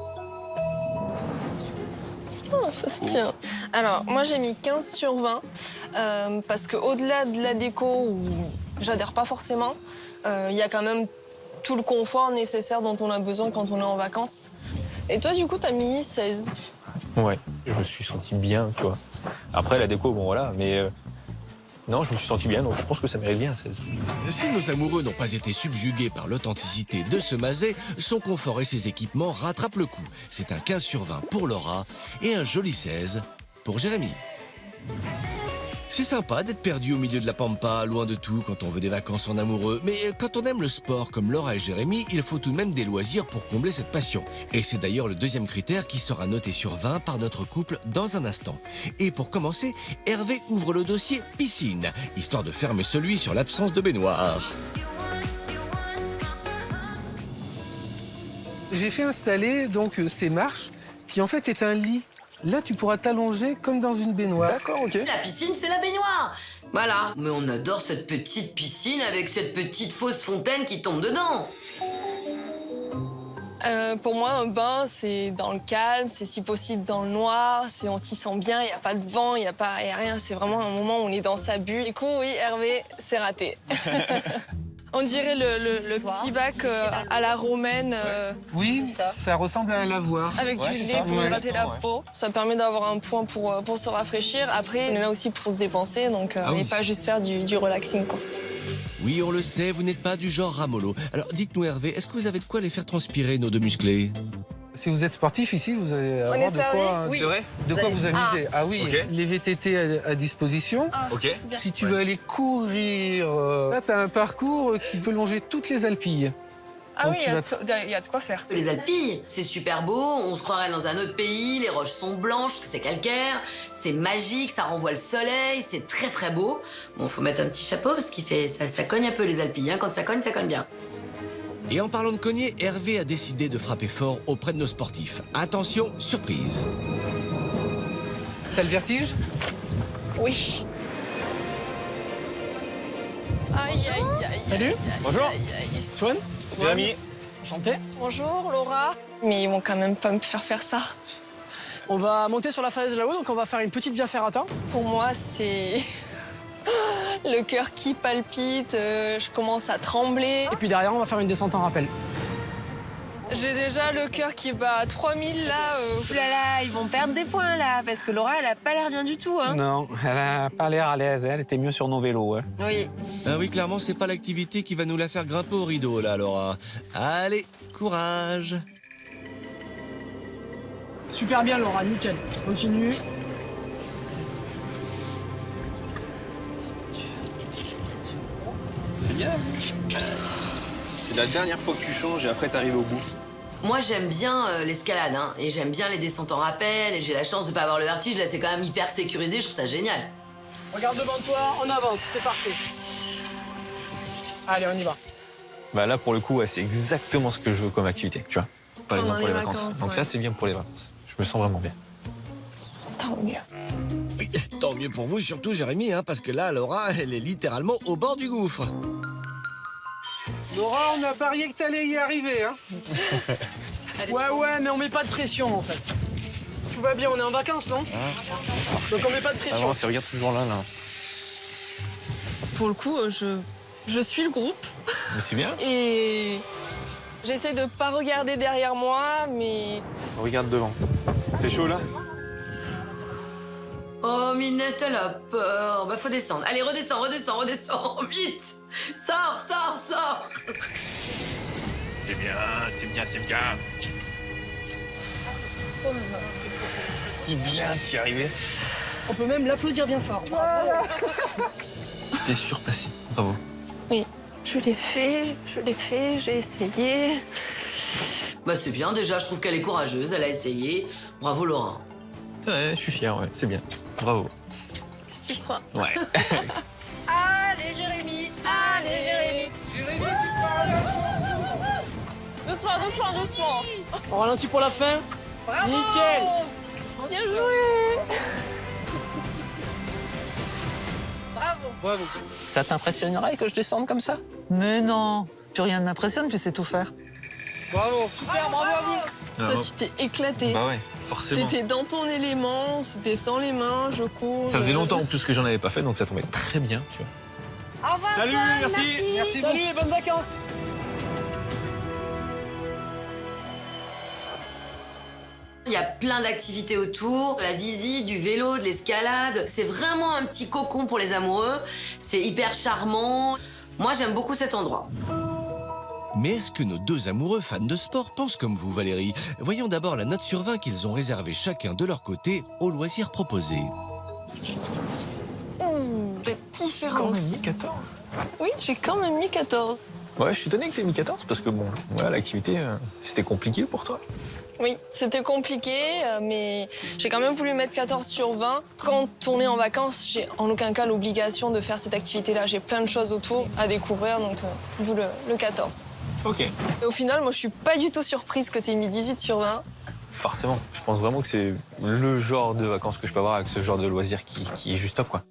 Oh, ça se tient. Alors, moi, j'ai mis 15 sur 20 parce qu'au-delà de la déco, où j'adhère pas forcément, il y a quand même tout le confort nécessaire dont on a besoin quand on est en vacances. Et toi, du coup, t'as mis 16. Ouais, je me suis senti bien, tu vois. Après, la déco, bon voilà, mais non, je me suis senti bien, donc je pense que ça mérite bien 16. Si nos amoureux n'ont pas été subjugués par l'authenticité de ce masé, son confort et ses équipements rattrapent le coup. C'est un 15 sur 20 pour Laura et un joli 16 pour Jérémy. C'est sympa d'être perdu au milieu de la pampa, loin de tout quand on veut des vacances en amoureux. Mais quand on aime le sport comme Laura et Jérémy, il faut tout de même des loisirs pour combler cette passion. Et c'est d'ailleurs le deuxième critère qui sera noté sur 20 par notre couple dans un instant. Et pour commencer, Hervé ouvre le dossier piscine, histoire de fermer celui sur l'absence de baignoire. J'ai fait installer donc ces marches qui en fait est un lit. Là, tu pourras t'allonger comme dans une baignoire. D'accord, ok. La piscine, c'est la baignoire. Voilà. Mais on adore cette petite piscine avec cette petite fausse fontaine qui tombe dedans. Pour moi, un bain, c'est dans le calme, c'est si possible dans le noir, on s'y sent bien, il n'y a pas de vent, il n'y a rien. C'est vraiment un moment où on est dans sa bulle. Du coup, oui, Hervé, c'est raté. On dirait le petit bac à la romaine. Oui, ça ressemble à un lavoir. Avec du lait pour gratter la peau. Ça permet d'avoir un point pour se rafraîchir. Après, on est là aussi pour se dépenser, donc et pas juste faire du relaxing, quoi. Oui, on le sait, vous n'êtes pas du genre ramollo. Alors dites-nous Hervé, est-ce que vous avez de quoi les faire transpirer, nos deux musclés ? Si vous êtes sportif ici, vous allez On avoir est de servi, quoi, oui. C'est vrai? de quoi vous amuser. Ah oui, Ok. les VTT à disposition. Ah, Ok. c'est bien. Si tu veux aller courir, là, tu as un parcours qui peut longer toutes les Alpilles. Ah Donc, oui, tu il y a de quoi faire. Les Alpilles, c'est super beau, on se croirait dans un autre pays, les roches sont blanches parce que c'est calcaire, c'est magique, ça renvoie le soleil, c'est très très beau. Bon, faut mettre un petit chapeau parce qu'il fait ça cogne un peu les Alpilles, hein. Quand ça cogne bien. Et en parlant de cogner, Hervé a décidé de frapper fort auprès de nos sportifs. Attention, surprise. T'as le vertige? Oui. Aïe, aïe, aïe. Salut. Bonjour. Swan. Jérémy. Enchanté. Bonjour, Laura. Mais ils vont quand même pas me faire ça. On va monter sur la falaise là-haut, donc on va faire une petite via ferrata. Pour moi, c'est le cœur qui palpite, je commence à trembler. Et puis derrière, on va faire une descente en rappel. J'ai déjà le cœur qui bat à 3000 là. Ouh là là, ils vont perdre des points là, parce que Laura, elle a pas l'air bien du tout. Hein. Non, elle a pas l'air à l'aise. Elle était mieux sur nos vélos. Hein. Oui. Ah oui, clairement, c'est pas l'activité qui va nous la faire grimper au rideau, là, Laura. Allez, courage. Super bien, Laura, nickel. Continue. C'est bien. C'est la dernière fois que tu changes et après t'arrives au bout. Moi, j'aime bien l'escalade, hein, et j'aime bien les descentes en rappel, et j'ai la chance de pas avoir le vertige. Là, c'est quand même hyper sécurisé, je trouve ça génial. Regarde devant toi, on avance, c'est parfait. Allez, on y va. Bah là, pour le coup, ouais, c'est exactement ce que je veux comme activité, tu vois. Par Pendant exemple, pour les les vacances. vacances, Donc ouais. là, c'est bien pour les vacances. Je me sens vraiment bien. Tant mieux. Oui, tant mieux pour vous, surtout Jérémy, hein, parce que là, Laura, elle est littéralement au bord du gouffre. Laura, on a parié que t'allais y arriver. Hein. Ouais, mais on met pas de pression en fait. Tout va bien, on est en vacances, non? Donc on met pas de pression. Avance et regarde toujours là. Pour le coup, je suis le groupe Mais c'est bien. et j'essaie de pas regarder derrière moi, mais Regarde devant. C'est chaud là? Oh, Minette, elle a peur. Bah, faut descendre. Allez, redescends, vite. Sors. C'est bien. Si bien, t'y es arrivé. On peut même l'applaudir bien fort. T'es surpassé. Bravo. oui, je l'ai fait, j'ai essayé. Bah, c'est bien, déjà, je trouve qu'elle est courageuse, elle a essayé. Bravo, Laura. C'est vrai, je suis fier, ouais. C'est bien. Bravo. Si tu crois. Ouais. Allez, Jérémy. Allez, Jérémy. Doucement. On ralentit pour la fin. Bravo. Nickel. Bien joué. Bravo. Ça t'impressionnerait que je descende comme ça? Mais non, plus rien ne m'impressionne, tu sais tout faire. Bravo. Super, bravo à vous. Toi, tu t'es éclaté. Bah ouais, forcément. T'étais dans ton élément, c'était sans les mains, je cours. Ça faisait longtemps en plus que j'en avais pas fait, donc ça tombait très bien, tu vois. Au revoir. Salut, Swan, merci. Salut et bonnes vacances. Il y a plein d'activités autour, la visite, du vélo, de l'escalade. C'est vraiment un petit cocon pour les amoureux. C'est hyper charmant. Moi, j'aime beaucoup cet endroit. Mais est-ce que nos deux amoureux fans de sport pensent comme vous, Valérie? Voyons d'abord la note sur 20 qu'ils ont réservée chacun de leur côté aux loisirs proposés. Ouh, la différence. Quand même mis 14. Oui, j'ai quand même mis 14. Ouais, je suis étonné que t'aies mis 14 parce que bon, voilà, l'activité, c'était compliqué pour toi. Oui, c'était compliqué, mais j'ai quand même voulu mettre 14 sur 20. Quand on est en vacances, j'ai en aucun cas l'obligation de faire cette activité-là. J'ai plein de choses autour à découvrir, donc d'où le 14. Ok. Et au final, moi, je suis pas du tout surprise que tu aies mis 18 sur 20. Forcément, je pense vraiment que c'est le genre de vacances que je peux avoir avec ce genre de loisir qui est juste top, quoi.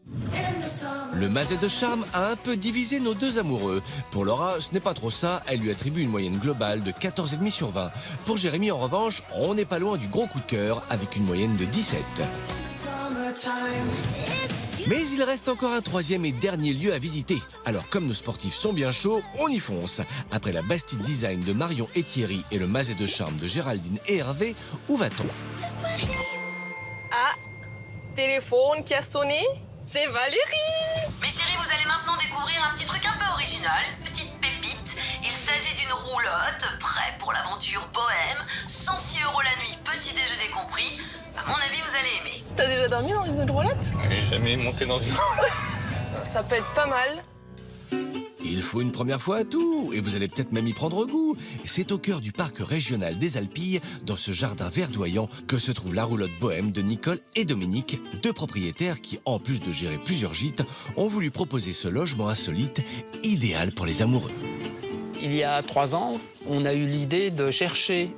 Le Mazet de Charme a un peu divisé nos deux amoureux. Pour Laura, ce n'est pas trop ça, elle lui attribue une moyenne globale de 14,5 sur 20. Pour Jérémy, en revanche, on n'est pas loin du gros coup de cœur, avec une moyenne de 17. Mais il reste encore un troisième et dernier lieu à visiter. Alors comme nos sportifs sont bien chauds, on y fonce. Après la Bastide Design de Marion et Thierry et le Mazet de Charme de Géraldine et Hervé, où va-t-on? Ah, téléphone qui a sonné, c'est Valérie. Mes chéris, vous allez maintenant découvrir un petit truc un peu original, une petite pépite. Il s'agit d'une roulotte, prêt pour l'aventure bohème, 106 € déjà dormi dans une roulotte? J'ai jamais monté dans une... Ça peut être pas mal. Il faut une première fois à tout, et vous allez peut-être même y prendre goût. C'est au cœur du parc régional des Alpilles, dans ce jardin verdoyant, que se trouve la roulotte bohème de Nicole et Dominique, deux propriétaires qui, en plus de gérer plusieurs gîtes, ont voulu proposer ce logement insolite, idéal pour les amoureux. Il y a 3 ans, on a eu l'idée de chercher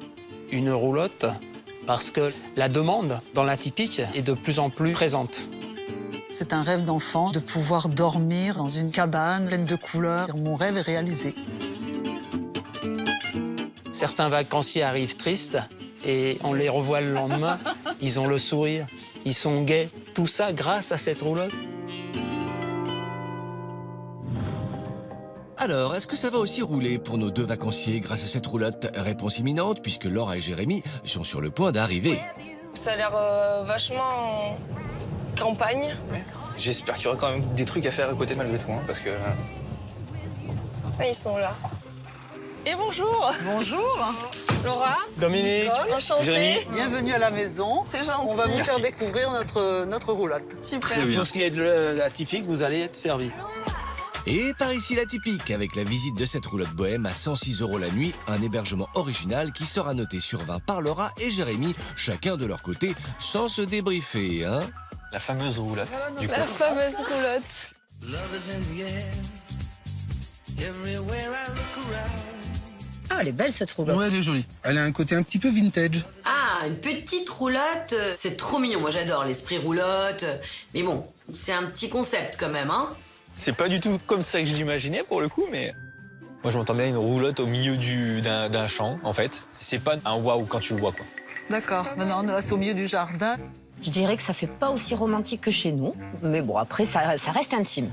une roulotte parce que la demande dans l'atypique est de plus en plus présente. C'est un rêve d'enfant de pouvoir dormir dans une cabane pleine de couleurs. Mon rêve est réalisé. Certains vacanciers arrivent tristes et on les revoit le lendemain. Ils ont le sourire, ils sont gais. Tout ça grâce à cette roulotte. Alors, est-ce que ça va aussi rouler pour nos deux vacanciers grâce à cette roulotte? Réponse imminente, puisque Laura et Jérémy sont sur le point d'arriver. Ça a l'air vachement campagne. J'espère qu'il y aura quand même des trucs à faire à côté malgré tout, hein, parce que... Ah, ils sont là. Et bonjour. Bonjour. Laura. Dominique. Enchantée. Jérémy. Bienvenue à la maison. C'est gentil. On va vous faire découvrir notre roulotte. Super. Pour ce qui est de l'atypique, vous allez être servi. Et par ici l'atypique, avec la visite de cette roulotte bohème à 106 € la nuit, un hébergement original qui sera noté sur 20 par Laura et Jérémy, chacun de leur côté, sans se débriefer, hein. La fameuse roulotte. Du coup. La fameuse roulotte. Ah, elle est belle cette roulotte. Ouais, elle est jolie. Elle a un côté un petit peu vintage. Ah, une petite roulotte, c'est trop mignon. Moi, j'adore l'esprit roulotte. Mais bon, c'est un petit concept quand même, hein. C'est pas du tout comme ça que je l'imaginais pour le coup, mais... Moi, je m'entendais à une roulotte au milieu d'un champ, en fait. C'est pas un waouh quand tu le vois, quoi. D'accord. Maintenant, on est là au milieu du jardin. Je dirais que ça fait pas aussi romantique que chez nous. Mais bon, après, ça reste intime.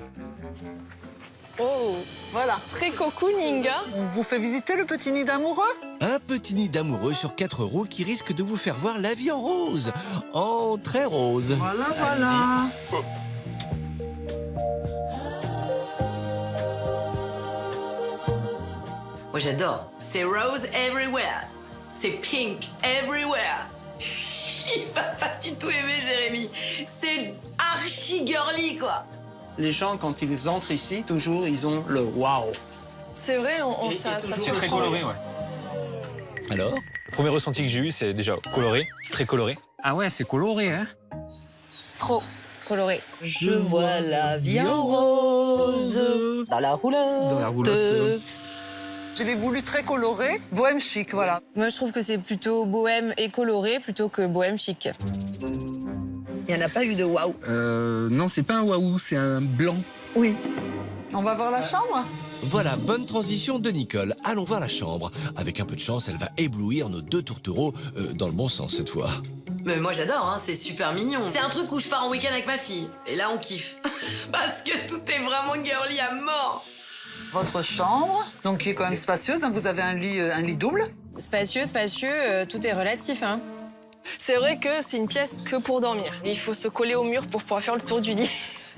Oh, Voilà. très cocooning, hein. On vous fait visiter le petit nid d'amoureux? Un petit nid d'amoureux sur 4 roues qui risque de vous faire voir la vie en rose. En très rose. Voilà, voilà. Moi, j'adore. C'est rose everywhere. C'est pink everywhere. Il va pas du tout aimer Jérémy. C'est archi girly, quoi. Les gens, quand ils entrent ici, toujours, ils ont le waouh. C'est vrai, ça C'est se très prend. coloré, ouais. Alors? Le premier ressenti que j'ai eu, c'est déjà coloré, très coloré. Ah ouais, c'est coloré, hein. Trop coloré. Je vois la vie en rose. Dans la roulotte. Dans la roulotte. Je l'ai voulu très coloré, bohème chic, voilà. Moi, je trouve que c'est plutôt bohème et coloré plutôt que bohème chic. Il n'y en a pas eu de waouh. Non, c'est pas un waouh, c'est un blanc. Oui. On va voir la chambre? Voilà, bonne transition de Nicole. Allons voir la chambre. Avec un peu de chance, elle va éblouir nos deux tourtereaux, dans le bon sens cette fois. Mais moi, j'adore, hein. C'est super mignon. C'est un truc où je pars en week-end avec ma fille. Et là, on kiffe. Parce que tout est vraiment girly à mort. Votre chambre, donc qui est quand même spacieuse. Hein. Vous avez un lit double. Spacieux, tout est relatif, hein. C'est vrai que c'est une pièce que pour dormir. Il faut se coller au mur pour pouvoir faire le tour du lit.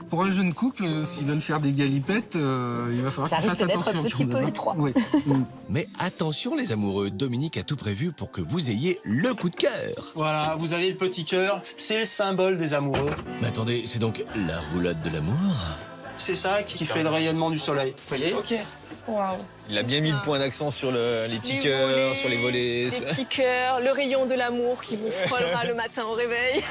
Pour un jeune couple, s'ils veulent faire des galipettes, il va falloir Ça qu'ils fassent risque d'être attention. un petit peu étroit. Oui. Mais attention les amoureux, Dominique a tout prévu pour que vous ayez le coup de cœur. Voilà, vous avez le petit cœur, c'est le symbole des amoureux. Mais attendez, c'est donc la roulotte de l'amour? C'est ça qui fait le rayonnement du soleil. Vous voyez? Ok. Waouh. Il a bien mis le point d'accent sur les petits Les cœurs, volets, sur les volets. Les petits cœurs, le rayon de l'amour qui vous frôlera le matin au réveil.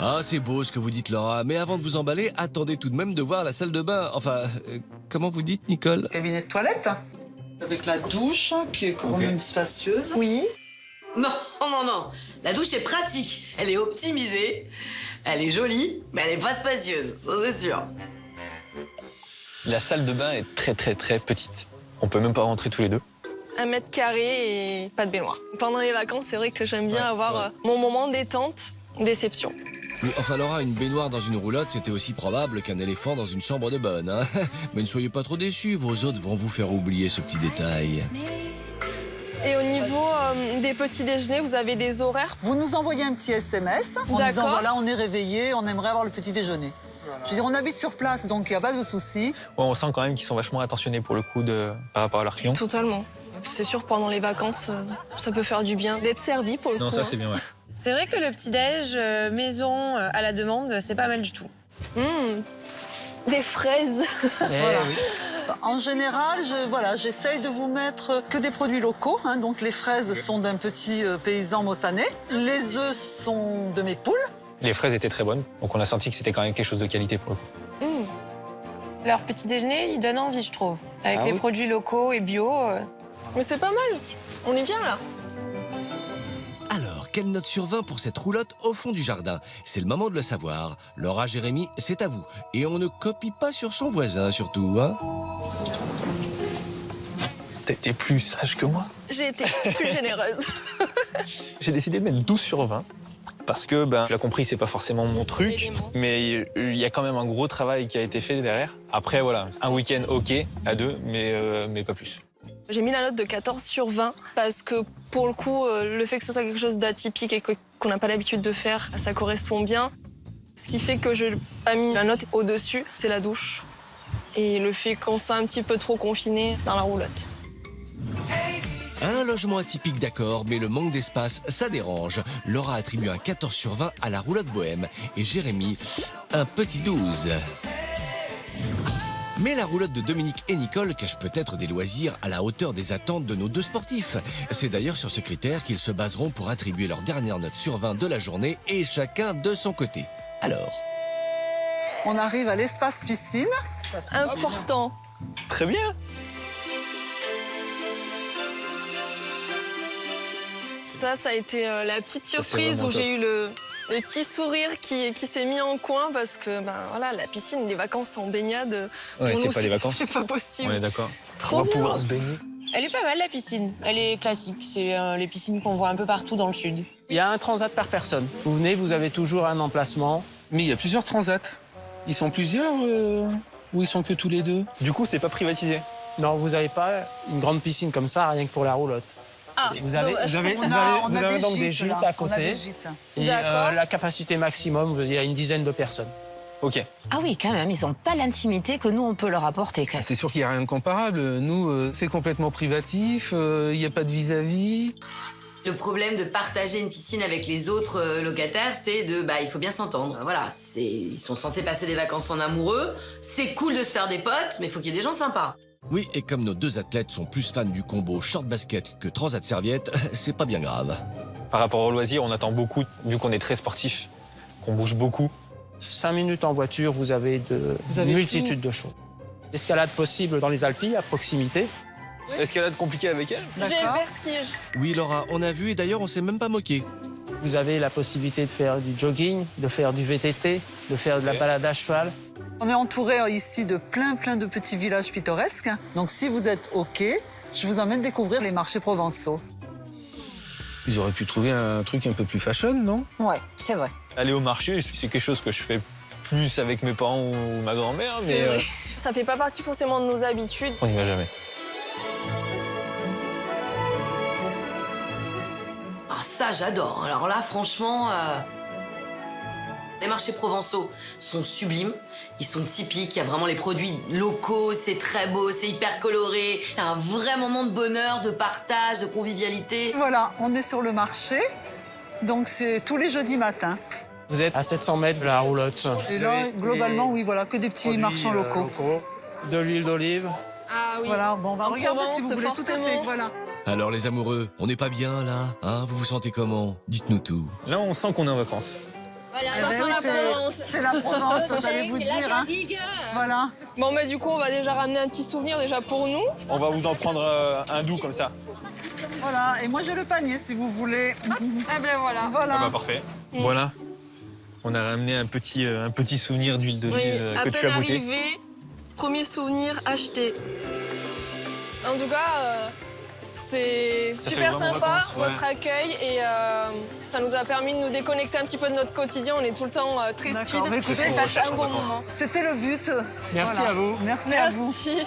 Ah, c'est beau ce que vous dites Laura, mais avant de vous emballer, attendez tout de même de voir la salle de bain. Enfin, comment vous dites Nicole? Cabinet de toilette, avec la douche, qui est quand même spacieuse. Oui. Non, non, non. La douche est pratique. Elle est optimisée. Elle est jolie, mais elle est pas spacieuse. Ça, c'est sûr. La salle de bain est très très très petite. On peut même pas rentrer tous les deux. 1 mètre carré et pas de baignoire. Pendant les vacances, c'est vrai que j'aime bien Ouais, avoir c'est vrai. mon moment détente, déception. Mais enfin Laura, une baignoire dans une roulotte, c'était aussi probable qu'un éléphant dans une chambre de bonne. Hein. Mais ne soyez pas trop déçus, vos hôtes vont vous faire oublier ce petit détail. Et au niveau des petits déjeuners, vous avez des horaires? Vous nous envoyez un petit SMS en D'accord. disant voilà, on est réveillé, on aimerait avoir le petit déjeuner. Je veux dire, on habite sur place, donc il n'y a pas de souci. Ouais, on sent quand même qu'ils sont vachement attentionnés pour le coup par rapport à leurs clients. Totalement. C'est sûr, pendant les vacances, ça peut faire du bien d'être servi pour le coup. Non, ça hein. c'est bien, ouais. C'est vrai que le petit-déj maison à la demande, c'est pas mal du tout. Des fraises. Voilà. En général, j'essaye de vous mettre que des produits locaux. Hein. Donc les fraises sont d'un petit paysan mossanais. Les œufs sont de mes poules. Les fraises étaient très bonnes, donc on a senti que c'était quand même quelque chose de qualité pour le coup. Leur petit déjeuner, il donne envie, je trouve. Avec les produits locaux et bio. Mais c'est pas mal. On est bien là. Alors, quelle note sur 20 pour cette roulotte au fond du jardin? C'est le moment de le savoir. Laura, Jérémy, c'est à vous. Et on ne copie pas sur son voisin, surtout, hein? T'es plus sage que moi. J'ai été plus généreuse. J'ai décidé de mettre 12 sur 20. Parce que, tu l'as compris, c'est pas forcément mon truc, mais il y a quand même un gros travail qui a été fait derrière. Après, voilà, un week-end, ok, à 2, mais pas plus. J'ai mis la note de 14 sur 20 parce que, pour le coup, le fait que ce soit quelque chose d'atypique et qu'on n'a pas l'habitude de faire, ça correspond bien. Ce qui fait que je n'ai pas mis la note au-dessus, c'est la douche. Et le fait qu'on soit un petit peu trop confiné dans la roulotte. Un logement atypique, d'accord, mais le manque d'espace, ça dérange. Laura attribue un 14 sur 20 à la roulotte bohème et Jérémy, un petit 12. Mais la roulotte de Dominique et Nicole cache peut-être des loisirs à la hauteur des attentes de nos deux sportifs. C'est d'ailleurs sur ce critère qu'ils se baseront pour attribuer leur dernière note sur 20 de la journée et chacun de son côté. Alors, on arrive à l'espace piscine. Important. Très bien. Ça a été la petite surprise où j'ai eu le petit sourire qui s'est mis en coin parce que voilà, la piscine, les vacances en baignade, pour Ouais, nous, c'est pas les vacances. c'est pas possible. On est d'accord. Trop bien. pouvoir se baigner. Elle est pas mal, la piscine. Elle est classique. C'est les piscines qu'on voit un peu partout dans le sud. Il y a un transat par personne. Vous venez, vous avez toujours un emplacement. Mais il y a plusieurs transats. Ils sont plusieurs ou ils sont que tous les deux? Du coup, c'est pas privatisé. Non, vous n'avez pas une grande piscine comme ça, rien que pour la roulotte. Ah, Vous avez donc des gîtes à côté. Et la capacité maximum, il y a une dizaine de personnes. Ok. Ah oui, quand même, ils n'ont pas l'intimité que nous, on peut leur apporter. Quand même. C'est sûr qu'il n'y a rien de comparable. Nous, c'est complètement privatif, il n'y a pas de vis-à-vis. Le problème de partager une piscine avec les autres locataires, c'est il faut bien s'entendre. Voilà, ils sont censés passer des vacances en amoureux. C'est cool de se faire des potes, mais il faut qu'il y ait des gens sympas. oui, et comme nos deux athlètes sont plus fans du combo short basket que transat serviette, c'est pas bien grave. Par rapport au loisir, on attend beaucoup, vu qu'on est très sportif, qu'on bouge beaucoup. 5 minutes en voiture, vous avez une multitude de choses. Escalade possible dans les Alpilles, à proximité. Escalade compliquée avec elle? J'ai le vertige. Oui, Laura, on a vu et d'ailleurs, on s'est même pas moqué. Vous avez la possibilité de faire du jogging, de faire du VTT, de faire de la balade à cheval. On est entouré ici de plein de petits villages pittoresques. Donc si vous êtes OK, je vous emmène découvrir les marchés provençaux. Ils auraient pu trouver un truc un peu plus fashion, non? Ouais, c'est vrai. Aller au marché, c'est quelque chose que je fais plus avec mes parents ou ma grand-mère, mais Ça fait pas partie forcément de nos habitudes. on n'y va jamais. Ah, ça, j'adore. Alors là, franchement, les marchés provençaux sont sublimes. Ils sont typiques. Il y a vraiment les produits locaux. C'est très beau, c'est hyper coloré. C'est un vrai moment de bonheur, de partage, de convivialité. Voilà, on est sur le marché. Donc c'est tous les jeudis matins. Vous êtes à 700 mètres de la roulotte. Et là, globalement, oui, voilà, que des petits marchands locaux. De l'huile d'olive. Ah oui. Voilà, bon, on va En regarder Provence, si vous voulez tout à fait. forcément. Voilà. Alors les amoureux, on n'est pas bien là, hein? Vous vous sentez comment? Dites-nous tout. Là, on sent qu'on est en vacances. Voilà, Eh ça ben sent oui, la Provence. c'est la Provence, j'allais vous dire. Hein. Voilà. Bon, du coup, on va déjà ramener un petit souvenir déjà pour nous. On va vous en prendre un doux comme ça. Voilà, et moi j'ai le panier si vous voulez. Ah ben voilà. Voilà. Ah bah parfait. Voilà. On a ramené un petit souvenir d'huile d'olive que tu as goûté. Arrivé, premier souvenir acheté. En tout cas, c'est Ça super fait vraiment sympa, vacances, ouais. votre accueil, et ça nous a permis de nous déconnecter un petit peu de notre quotidien. On est tout le temps très D'accord, speed, mais écoutez, et passer un bon moment. C'était le but. Merci Voilà. à vous. Merci à vous. Merci.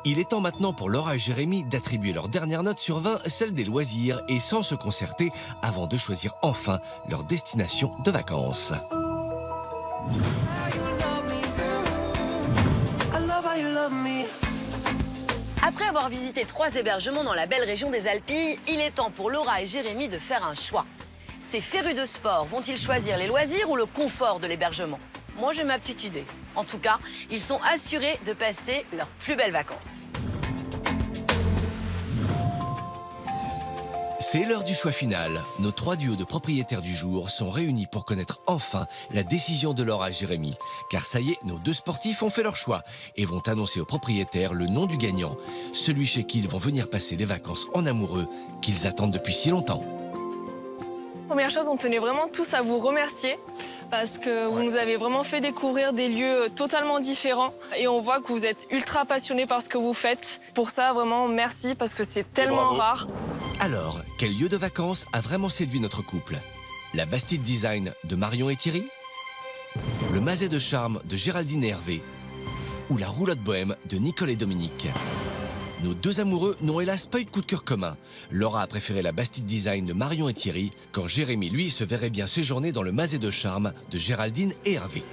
Il est temps maintenant pour Laura et Jérémy d'attribuer leur dernière note sur 20, celle des loisirs, et sans se concerter avant de choisir enfin leur destination de vacances. Après avoir visité 3 hébergements dans la belle région des Alpilles, il est temps pour Laura et Jérémy de faire un choix. Ces férus de sport vont-ils choisir les loisirs ou le confort de l'hébergement? Moi, j'ai ma petite idée. En tout cas, ils sont assurés de passer leurs plus belles vacances. C'est l'heure du choix final. Nos 3 duos de propriétaires du jour sont réunis pour connaître enfin la décision de Laura et Jérémy. Car ça y est, nos 2 sportifs ont fait leur choix et vont annoncer aux propriétaires le nom du gagnant, celui chez qui ils vont venir passer les vacances en amoureux qu'ils attendent depuis si longtemps. Première chose, on tenait vraiment tous à vous remercier parce que vous nous avez vraiment fait découvrir des lieux totalement différents et on voit que vous êtes ultra passionnés par ce que vous faites. Pour ça, vraiment, merci parce que c'est tellement rare. Alors, quel lieu de vacances a vraiment séduit notre couple? La Bastide Design de Marion et Thierry? Le Mazet de Charme de Géraldine et Hervé? Ou la Roulotte Bohème de Nicole et Dominique? Nos 2 amoureux n'ont hélas pas eu de coup de cœur commun. Laura a préféré la Bastide Design de Marion et Thierry, quand Jérémy, lui, se verrait bien séjourner dans le Mazet de Charme de Géraldine et Hervé.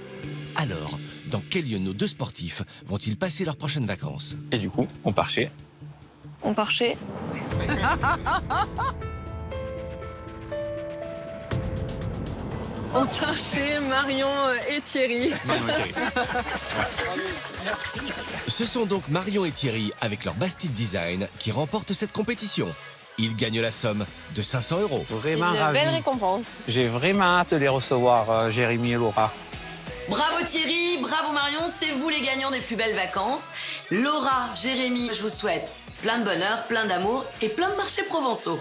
Alors, dans quel lieu nos 2 sportifs vont-ils passer leurs prochaines vacances? Et du coup, on part chez... On part chez... On part chez Marion et Thierry. Marion et Thierry. Ce sont donc Marion et Thierry, avec leur Bastide Design, qui remportent cette compétition. Ils gagnent la somme de 500 €. Vraiment Une ravi. belle récompense. J'ai vraiment hâte de les recevoir, Jérémy et Laura. Bravo Thierry, bravo Marion, c'est vous les gagnants des plus belles vacances. Laura, Jérémy, je vous souhaite plein de bonheur, plein d'amour et plein de marchés provençaux.